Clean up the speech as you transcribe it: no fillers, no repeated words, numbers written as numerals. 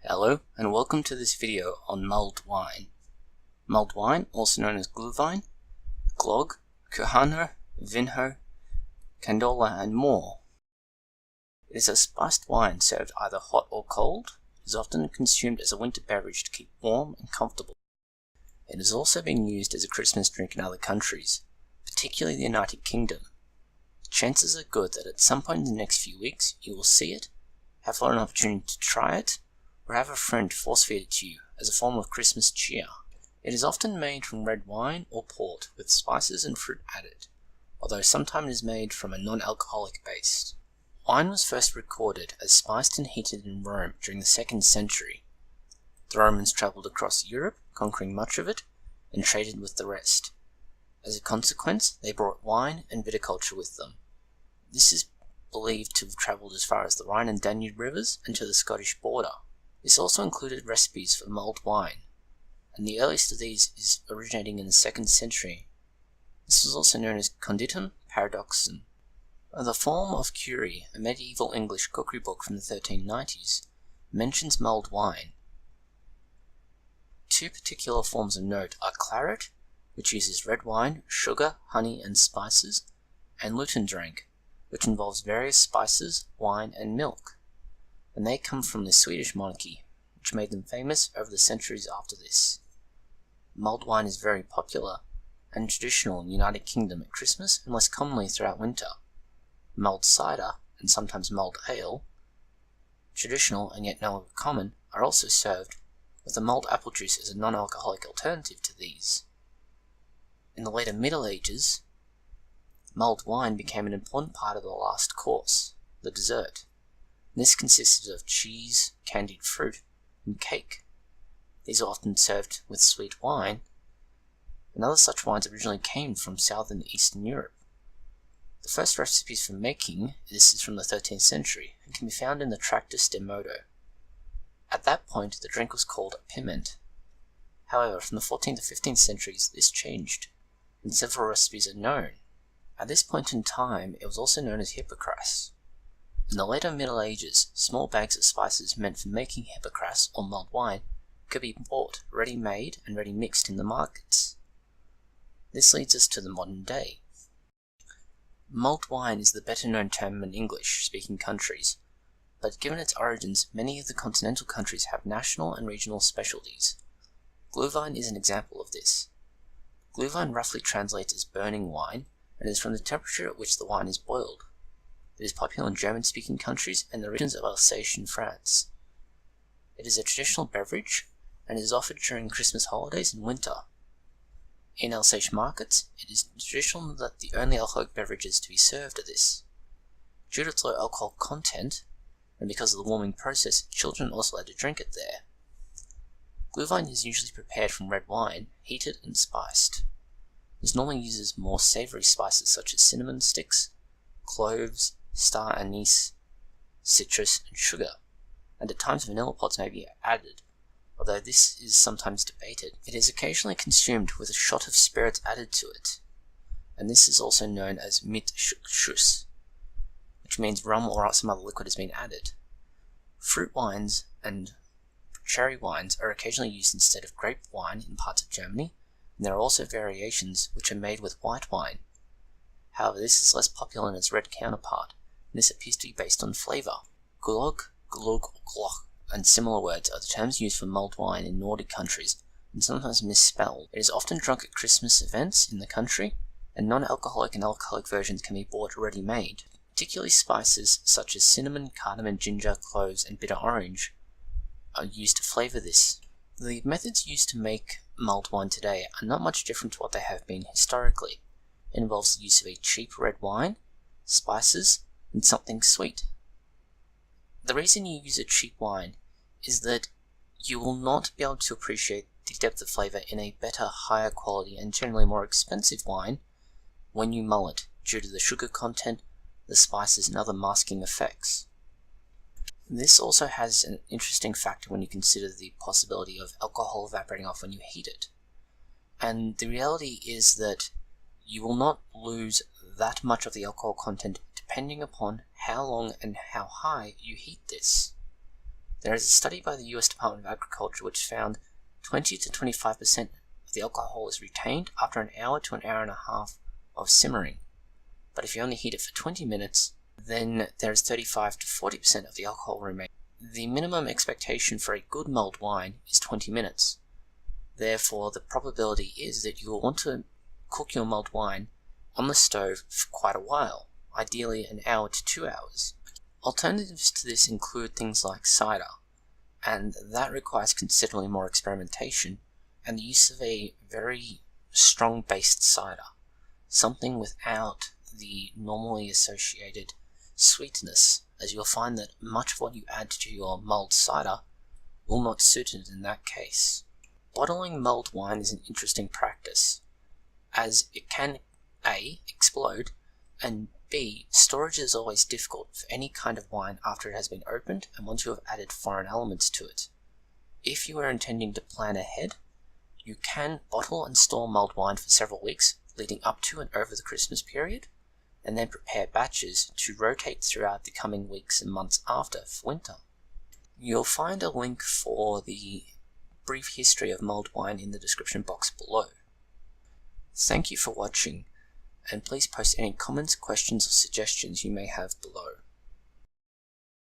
Hello and welcome to this video on mulled wine. Mulled wine, also known as Gluhwein, Glog, Kuhaner, Vinho, Candola and more. It is a spiced wine served either hot or cold. It is often consumed as a winter beverage to keep warm and comfortable. It has also been used as a Christmas drink in other countries, particularly the United Kingdom. Chances are good that at some point in the next few weeks you will see it, have an opportunity to try it, or have a friend force-feed it to you as a form of Christmas cheer. It is often made from red wine or port with spices and fruit added, although sometimes it is made from a non-alcoholic base. Wine was first recorded as spiced and heated in Rome during the 2nd century. The Romans travelled across Europe, conquering much of it, and traded with the rest. As a consequence, they brought wine and viticulture with them. This is believed to have travelled as far as the Rhine and Danube rivers and to the Scottish border. This also included recipes for mulled wine, and the earliest of these is originating in the 2nd century. This was also known as conditum paradoxum. The Form of Curie, a medieval English cookery book from the 1390s, mentions mulled wine. Two particular forms of note are claret, which uses red wine, sugar, honey and spices, and Lutendrank, which involves various spices, wine and milk. And they come from the Swedish monarchy, which made them famous over the centuries after this. Mulled wine is very popular and traditional in the United Kingdom at Christmas and less commonly throughout winter. Mulled cider, and sometimes mulled ale, traditional and yet no longer common, are also served, with the mulled apple juice as a non-alcoholic alternative to these. In the later Middle Ages, mulled wine became an important part of the last course, the dessert. This consisted of cheese, candied fruit, and cake. These are often served with sweet wine, and other such wines originally came from Southern and Eastern Europe. The first recipes for making this is from the 13th century and can be found in the Tractus de Modo. At that point, the drink was called a piment. However, from the 14th to 15th centuries, this changed, and several recipes are known. At this point in time, it was also known as hippocras. In the later Middle Ages, small bags of spices meant for making hippocras or mulled wine could be bought ready-made and ready-mixed in the markets. This leads us to the modern day. Mulled wine is the better-known term in English-speaking countries, but given its origins, many of the continental countries have national and regional specialties. Gluhwein is an example of this. Gluhwein roughly translates as burning wine, and is from the temperature at which the wine is boiled. It is popular in German-speaking countries and the regions of Alsace in France. It is a traditional beverage, and is offered during Christmas holidays and winter. In Alsace markets, it is traditional that the only alcoholic beverages to be served are this. Due to its low alcohol content, and because of the warming process, children are also allowed to drink it there. Gluhwein is usually prepared from red wine, heated and spiced. This normally uses more savoury spices such as cinnamon sticks, cloves, star anise, citrus, and sugar, and at times vanilla pods may be added, although this is sometimes debated. It is occasionally consumed with a shot of spirits added to it, and this is also known as mit Schuss, which means rum or some other liquid has been added. Fruit wines and cherry wines are occasionally used instead of grape wine in parts of Germany, and there are also variations which are made with white wine. However, this is less popular than its red counterpart, and this appears to be based on flavour. Glog, glug, gloch, and similar words are the terms used for mulled wine in Nordic countries, and sometimes misspelled. It is often drunk at Christmas events in the country, and non-alcoholic and alcoholic versions can be bought ready-made. Particularly spices such as cinnamon, cardamom, ginger, cloves, and bitter orange are used to flavour this. The methods used to make mulled wine today are not much different to what they have been historically. It involves the use of a cheap red wine, spices, and something sweet. The reason you use a cheap wine is that you will not be able to appreciate the depth of flavour in a better, higher quality, and generally more expensive wine when you mull it, due to the sugar content, the spices, and other masking effects. This also has an interesting factor when you consider the possibility of alcohol evaporating off when you heat it. And the reality is that you will not lose that much of the alcohol content depending upon how long and how high you heat this. There is a study by the US Department of Agriculture which found 20 to 25% of the alcohol is retained after an hour to an hour and a half of simmering. But if you only heat it for 20 minutes, then there is 35 to 40% of the alcohol remaining. The minimum expectation for a good mulled wine is 20 minutes. Therefore, the probability is that you will want to cook your mulled wine on the stove for quite a while, ideally an hour to 2 hours. Alternatives to this include things like cider, and that requires considerably more experimentation and the use of a very strong-based cider, something without the normally associated sweetness, as you'll find that much of what you add to your mulled cider will not suit it in that case. Bottling mulled wine is an interesting practice, as it can A. explode, and B. storage is always difficult for any kind of wine after it has been opened and once you have added foreign elements to it. If you are intending to plan ahead, you can bottle and store mulled wine for several weeks leading up to and over the Christmas period, and then prepare batches to rotate throughout the coming weeks and months after for winter. You'll find a link for the brief history of mulled wine in the description box below. Thank you for watching, and please post any comments, questions or suggestions you may have below.